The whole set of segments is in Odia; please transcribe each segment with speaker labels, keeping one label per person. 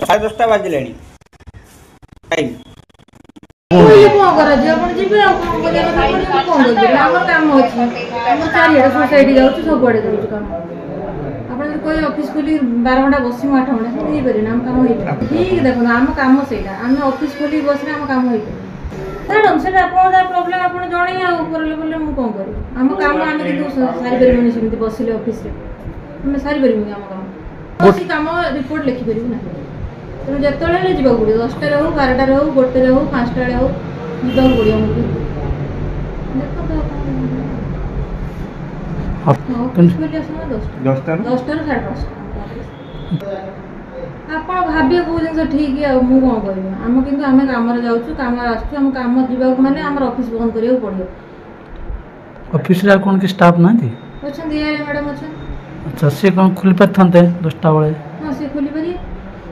Speaker 1: 10:30 ବାଜିଲାଣି ଟାଇମ୍।
Speaker 2: କଣ କରାଯିବ ଆପଣ ଯିବେ ଆଉ କଣ କରିବା କଥା ପଡ଼ିବ କଣ କରିବେ ଆମର କାମ ଅଛି ଆମର ଚାରିଆଡ଼େ ସୋସାଇଟି ଯାଉଛି ସବୁଆଡ଼େ ଯାଉଛି କାମ ଆପଣ ଯଦି କହିବେ ଅଫିସ୍ ଖୋଲି 12 ଘଣ୍ଟା ବସିବୁ 8 ଘଣ୍ଟା ସେମିତି ହେଇପାରିବନି ଆମ କାମ ହେଇପାରିବ ଠିକ୍ ଦେଖନ୍ତୁ ଆମ କାମ ସେଇଟା ଆମେ ଅଫିସ୍ ଖୋଲିକି ବସିଲେ ଆମ କାମ ହେଇପାରିବ ମ୍ୟାଡ଼ାମ୍ ସେଇଟା ଆପଣଙ୍କ ଯାହା ପ୍ରୋବ୍ଲେମ୍ ଆପଣ ଜଣେଇ ଆଉ ଉପର ଲେଭେଲରେ ମୁଁ କଣ କରିବି ଆମ କାମ ଆମେ କିନ୍ତୁ ସାରିପାରିବୁନି ସେମିତି ବସିଲେ ଅଫିସ୍ରେ ଆମେ ସାରିପାରିବୁନି ଆମ କାମ କୌଣସି କାମ ରିପୋର୍ଟ ଲେଖିପାରିବୁ ନାହିଁ ତେଣୁ ଯେତେବେଳେ ହେଲେ ଯିବାକୁ ପଡ଼ିବ 10ଟାରେ ହଉ 12ଟାରେ ହଉ 1ଟାରେ ହଉ 5ଟା ବେଳେ ହଉ ଯିବାକୁ ପଡ଼ିବ ଆମକୁ ଦେଖନ୍ତୁ ଅଫିସ୍ ଖୋଲିବା ସମୟ 10ଟାରୁ 5:30 ଆପଣ ଭାବିବେ କେଉଁ ଜିନିଷ ଠିକ୍ ଆଉ ମୁଁ କ'ଣ କରିବି କିନ୍ତୁ ଆମେ କାମରେ ଯାଉଛୁ କାମରେ ଆସୁଛୁ ଆମ କାମ ଯିବାକୁ ମାନେ ଆମର ଅଫିସ୍ ବନ୍ଦ କରିବାକୁ ପଡ଼ିବ
Speaker 3: ଅଫିସରେ ଆଉ କ'ଣ କି ଷ୍ଟାଫ୍ ନାହାନ୍ତି
Speaker 2: ଅଛନ୍ତି ଏଆଇ ମ୍ୟାଡ଼ାମ୍ ଅଛନ୍ତି
Speaker 3: ଆଚ୍ଛା ସିଏ କ'ଣ ଖୋଲି ପାରିଥାନ୍ତେ 10ଟା ବେଳେ
Speaker 2: ହଁ ସେ ଖୋଲିପାରିବେ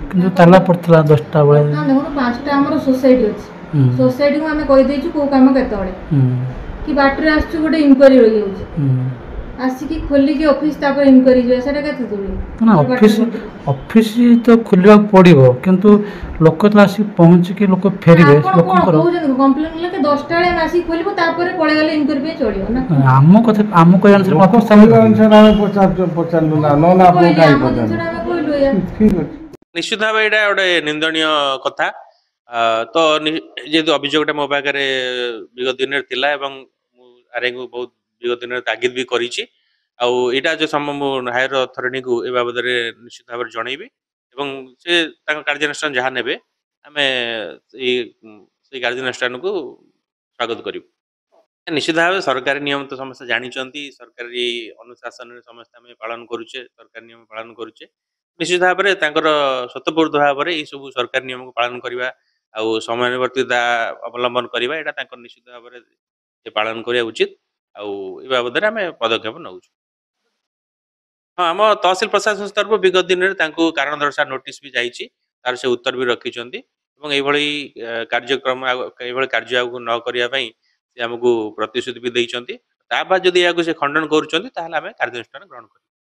Speaker 3: କିନ୍ତୁ ତାଲା ପଡ଼ିଥିଲା 10ଟା ବେଳେ
Speaker 2: ଦେଖନ୍ତୁ 5ଟା ଆମର ସୋସାଇଟି ଅଛି ସୋସାଇଟିକୁ ଆମେ କହିଦେଇଛୁ କେଉଁ କାମ କେତେବେଳେ କି ବାଟରେ ଆସୁଛୁ ଗୋଟେ ଇନକ୍ୱାରି ରହିଯାଉଛି ଆସିକି ଖୋଲିକି ଅଫିସ୍ ତାପରେ ଇନକ୍ୱାରି ଯିବା ସେଇଟା କେତେ ଦୂର
Speaker 3: ନା ଅଫିସ୍ ତ ଖୋଲିବାକୁ ପଡ଼ିବ କିନ୍ତୁ ଲୋକ ତ ଆସିକି ପହଞ୍ଚିକି ଲୋକ ଫେରିବେ ଲୋକଙ୍କର
Speaker 2: କହୁଛନ୍ତି କମ୍ପ୍ଲେନ୍ ହେଲେ 10ଟା ବେଳେ ଆମେ ଆସିକି ଖୋଲିବୁ ତାପରେ ପଳେଇଗଲେ ଇନକ୍ୱାରି ପାଇଁ ଚଳିବ ନା
Speaker 3: ଆମ କଥା ଆମ କହିବା ଅନୁସାରେ
Speaker 4: ନିଶ୍ଚିତ ଭାବେ ଏଇଟା ଗୋଟେ ନିନ୍ଦନୀୟ କଥା ତ ଯେହେତୁ ଅଭିଯୋଗଟା ମୋ ପାଖରେ ବିଗତ ଦିନରେ ଥିଲା ଏବଂ ମୁଁ ଆର୍ଆଇଙ୍କୁ ବହୁତ ବିଗତ ଦିନରେ ତାଗିଦ ବି କରିଛି ଆଉ ଏଇଟା ଯେ ମୁଁ ହାୟର ଅଥରିଟିକୁ ଏ ବାବଦରେ ନିଶ୍ଚିତ ଭାବରେ ଜଣେଇବି ଏବଂ ସେ ତାଙ୍କ କାର୍ଯ୍ୟାନୁଷ୍ଠାନ ଯାହା ନେବେ ଆମେ ସେଇ କାର୍ଯ୍ୟାନୁଷ୍ଠାନକୁ ସ୍ୱାଗତ କରିବୁ ନିଶ୍ଚିତ ଭାବେ ସରକାରୀ ନିୟମ ତ ସମସ୍ତେ ଜାଣିଛନ୍ତି ସରକାରୀ ଅନୁଶାସନରେ ସମସ୍ତେ ଆମେ ପାଳନ କରୁଛେ ସରକାରୀ ନିୟମ ପାଳନ କରୁଛେ ନିଶ୍ଚିତ ଭାବରେ ତାଙ୍କର ସ୍ୱତଃପୂର୍ତ ଭାବରେ ଏଇ ସବୁ ସରକାରୀ ନିୟମକୁ ପାଳନ କରିବା ଆଉ ସମୟାନୁବର୍ତ୍ତିତା ଅବଲମ୍ବନ କରିବା ଏଇଟା ତାଙ୍କର ନିଶ୍ଚିତ ଭାବରେ ପାଳନ କରିବା ଉଚିତ ଆଉ ଏ ବାବଦରେ ଆମେ ପଦକ୍ଷେପ ନେଉଛୁ ହଁ ଆମ ତହସିଲ ପ୍ରଶାସନ ତରଫରୁ ବିଗତ ଦିନରେ ତାଙ୍କୁ କାରଣ ଦର୍ଶାଅ ନୋଟିସ୍ ବି ଯାଇଛି ତାର ସେ ଉତ୍ତର ବି ରଖିଛନ୍ତି ଏବଂ ଏଇଭଳି କାର୍ଯ୍ୟକ୍ରମ ଏଇଭଳି କାର୍ଯ୍ୟ ଆଗକୁ ନ କରିବା ପାଇଁ ସେ ଆମକୁ ପ୍ରତିଶ୍ରୁତି ବି ଦେଇଛନ୍ତି ତା ବାଦ ଯଦି ଏହାକୁ ସେ ଖଣ୍ଡନ କରୁଛନ୍ତି ତାହେଲେ ଆମେ କାର୍ଯ୍ୟାନୁଷ୍ଠାନ ଗ୍ରହଣ କରିବୁ।